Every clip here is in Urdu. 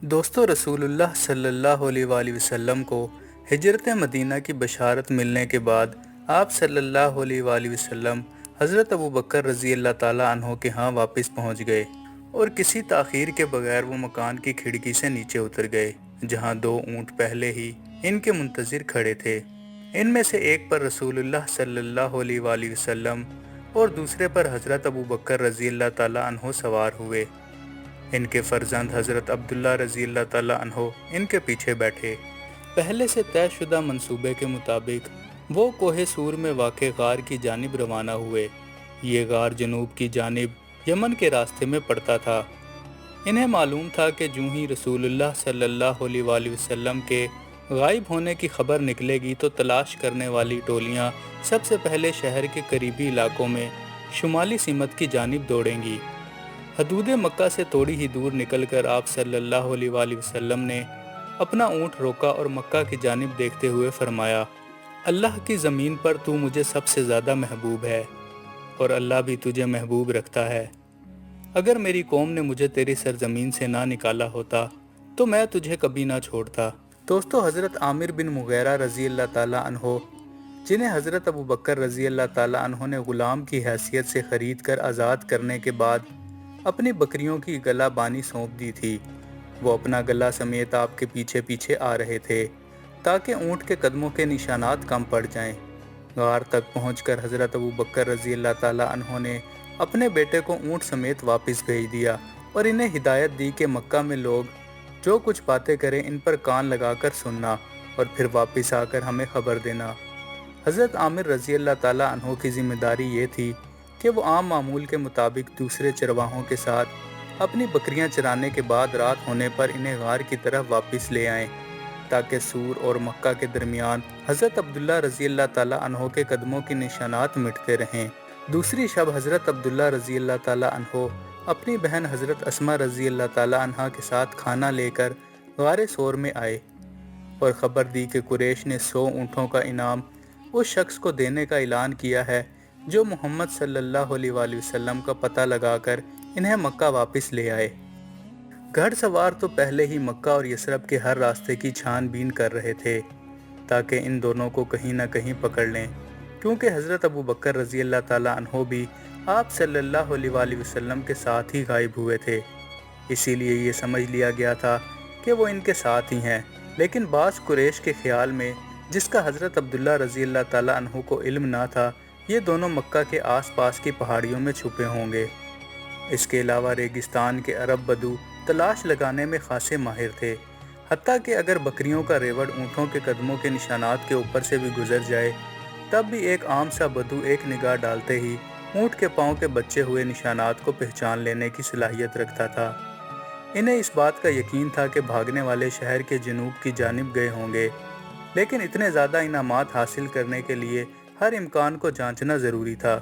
دوستو رسول اللہ صلی اللہ علیہ وآلہ وسلم کو ہجرت مدینہ کی بشارت ملنے کے بعد آپ صلی اللہ علیہ وآلہ وسلم حضرت ابوبکر رضی اللہ تعالیٰ عنہ کے ہاں واپس پہنچ گئے اور کسی تاخیر کے بغیر وہ مکان کی کھڑکی سے نیچے اتر گئے جہاں دو اونٹ پہلے ہی ان کے منتظر کھڑے تھے۔ ان میں سے ایک پر رسول اللہ صلی اللہ علیہ وآلہ وسلم اور دوسرے پر حضرت ابوبکر رضی اللہ تعالیٰ عنہ سوار ہوئے۔ ان کے فرزند حضرت عبداللہ رضی اللہ تعالیٰ عنہ ان کے پیچھے بیٹھے۔ پہلے سے طے شدہ منصوبے کے مطابق وہ کوہ سور میں واقع غار کی جانب روانہ ہوئے۔ یہ غار جنوب کی جانب یمن کے راستے میں پڑتا تھا۔ انہیں معلوم تھا کہ جوں ہی رسول اللہ صلی اللہ علیہ وآلہ وسلم کے غائب ہونے کی خبر نکلے گی تو تلاش کرنے والی ٹولیاں سب سے پہلے شہر کے قریبی علاقوں میں شمالی سمت کی جانب دوڑیں گی۔ حدود مکہ سے تھوڑی ہی دور نکل کر آپ صلی اللہ علیہ وآلہ وسلم نے اپنا اونٹ روکا اور مکہ کی جانب دیکھتے ہوئے فرمایا، اللہ کی زمین پر تو مجھے سب سے زیادہ محبوب ہے اور اللہ بھی تجھے محبوب رکھتا ہے۔ اگر میری قوم نے مجھے تیری سرزمین سے نہ نکالا ہوتا تو میں تجھے کبھی نہ چھوڑتا۔ دوستو حضرت عامر بن مغیرہ رضی اللہ تعالیٰ عنہ، جنہیں حضرت ابوبکر رضی اللہ تعالیٰ عنہ نے غلام کی حیثیت سے خرید کر آزاد کرنے کے بعد اپنی بکریوں کی گلہ بانی سونپ دی تھی، وہ اپنا گلہ سمیت آپ کے پیچھے پیچھے آ رہے تھے تاکہ اونٹ کے قدموں کے نشانات کم پڑ جائیں۔ غار تک پہنچ کر حضرت ابوبکر رضی اللہ تعالیٰ عنہ نے اپنے بیٹے کو اونٹ سمیت واپس بھیج دیا اور انہیں ہدایت دی کہ مکہ میں لوگ جو کچھ باتیں کریں ان پر کان لگا کر سننا اور پھر واپس آ کر ہمیں خبر دینا۔ حضرت عامر رضی اللہ تعالیٰ عنہ کی ذمہ داری یہ تھی کہ وہ عام معمول کے مطابق دوسرے چرواہوں کے ساتھ اپنی بکریاں چرانے کے بعد رات ہونے پر انہیں غار کی طرف واپس لے آئیں تاکہ سور اور مکہ کے درمیان حضرت عبداللہ رضی اللہ تعالیٰ عنہ کے قدموں کی نشانات مٹتے رہیں۔ دوسری شب حضرت عبداللہ رضی اللہ تعالیٰ عنہ اپنی بہن حضرت اسماء رضی اللہ تعالیٰ عنہ کے ساتھ کھانا لے کر غار سور میں آئے اور خبر دی کہ قریش نے 100 اونٹوں کا انعام اس شخص کو دینے کا اعلان کیا ہے جو محمد صلی اللہ علیہ وآلہ وسلم کا پتہ لگا کر انہیں مکہ واپس لے آئے۔ گھڑ سوار تو پہلے ہی مکہ اور یثرب کے ہر راستے کی چھان بین کر رہے تھے تاکہ ان دونوں کو کہیں نہ کہیں پکڑ لیں، کیونکہ حضرت ابوبکر رضی اللہ تعالیٰ عنہ بھی آپ صلی اللہ علیہ وآلہ وسلم کے ساتھ ہی غائب ہوئے تھے، اسی لیے یہ سمجھ لیا گیا تھا کہ وہ ان کے ساتھ ہی ہیں۔ لیکن بعض قریش کے خیال میں، جس کا حضرت عبداللہ رضی اللہ تعالیٰ عنہ کو علم نہ تھا، یہ دونوں مکہ کے آس پاس کی پہاڑیوں میں چھپے ہوں گے۔ اس کے علاوہ ریگستان کے عرب بدو تلاش لگانے میں خاصے ماہر تھے، حتیٰ کہ اگر بکریوں کا ریوڑ اونٹوں کے قدموں کے نشانات کے اوپر سے بھی گزر جائے تب بھی ایک عام سا بدو ایک نگاہ ڈالتے ہی اونٹ کے پاؤں کے بچے ہوئے نشانات کو پہچان لینے کی صلاحیت رکھتا تھا۔ انہیں اس بات کا یقین تھا کہ بھاگنے والے شہر کے جنوب کی جانب گئے ہوں گے، لیکن اتنے زیادہ انعامات حاصل کرنے کے لیے ہر امکان کو جانچنا ضروری تھا،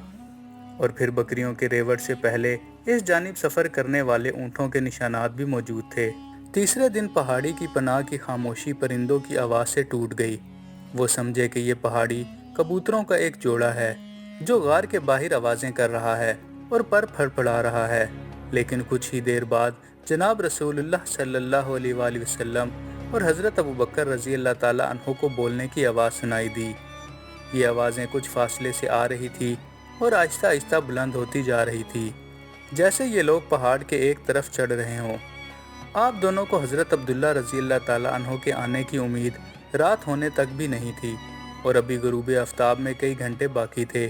اور پھر بکریوں کے ریوڑ سے پہلے اس جانب سفر کرنے والے اونٹوں کے نشانات بھی موجود تھے۔ تیسرے دن پہاڑی کی پناہ کی خاموشی پرندوں کی آواز سے ٹوٹ گئی۔ وہ سمجھے کہ یہ پہاڑی کبوتروں کا ایک جوڑا ہے جو غار کے باہر آوازیں کر رہا ہے اور پر پھڑپھڑا رہا ہے، لیکن کچھ ہی دیر بعد جناب رسول اللہ صلی اللہ علیہ وآلہ وسلم اور حضرت ابوبکر رضی اللہ تعالیٰ عنہ کو بولنے کی آواز سنائی دی۔ یہ آوازیں کچھ فاصلے سے آ رہی تھی اور آہستہ آہستہ بلند ہوتی جا رہی تھی، جیسے یہ لوگ پہاڑ کے ایک طرف چڑھ رہے ہوں۔ آپ دونوں کو حضرت عبداللہ رضی اللہ تعالیٰ عنہ کے آنے کی امید رات ہونے تک بھی نہیں تھی، اور ابھی غروب آفتاب میں کئی گھنٹے باقی تھے۔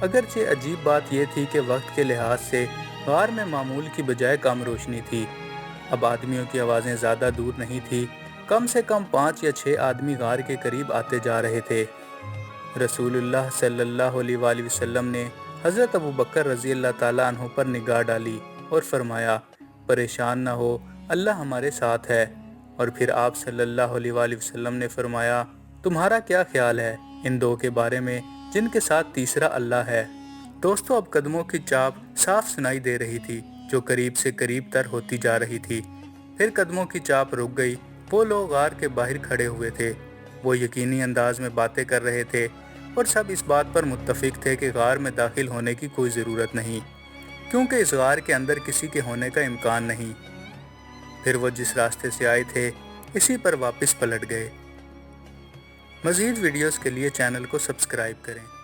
اگرچہ عجیب بات یہ تھی کہ وقت کے لحاظ سے غار میں معمول کی بجائے کم روشنی تھی۔ اب آدمیوں کی آوازیں زیادہ دور نہیں تھی، کم سے کم 5 یا 6 آدمی غار کے قریب آتے جا رہے تھے۔ رسول اللہ صلی اللہ علیہ وآلہ وسلم نے حضرت ابوبکر رضی اللہ تعالیٰ عنہ پر نگاہ ڈالی اور فرمایا، پریشان نہ ہو، اللہ ہمارے ساتھ ہے۔ اور پھر آپ صلی اللہ علیہ وآلہ وسلم نے فرمایا، تمہارا کیا خیال ہے ان دو کے بارے میں جن کے ساتھ تیسرا اللہ ہے؟ دوستو اب قدموں کی چاپ صاف سنائی دے رہی تھی جو قریب سے قریب تر ہوتی جا رہی تھی۔ پھر قدموں کی چاپ رک گئی۔ وہ لوگ غار کے باہر کھڑے ہوئے تھے، وہ یقینی انداز میں باتیں کر رہے تھے اور سب اس بات پر متفق تھے کہ غار میں داخل ہونے کی کوئی ضرورت نہیں، کیونکہ اس غار کے اندر کسی کے ہونے کا امکان نہیں۔ پھر وہ جس راستے سے آئے تھے اسی پر واپس پلٹ گئے۔ مزید ویڈیوز کے لیے چینل کو سبسکرائب کریں۔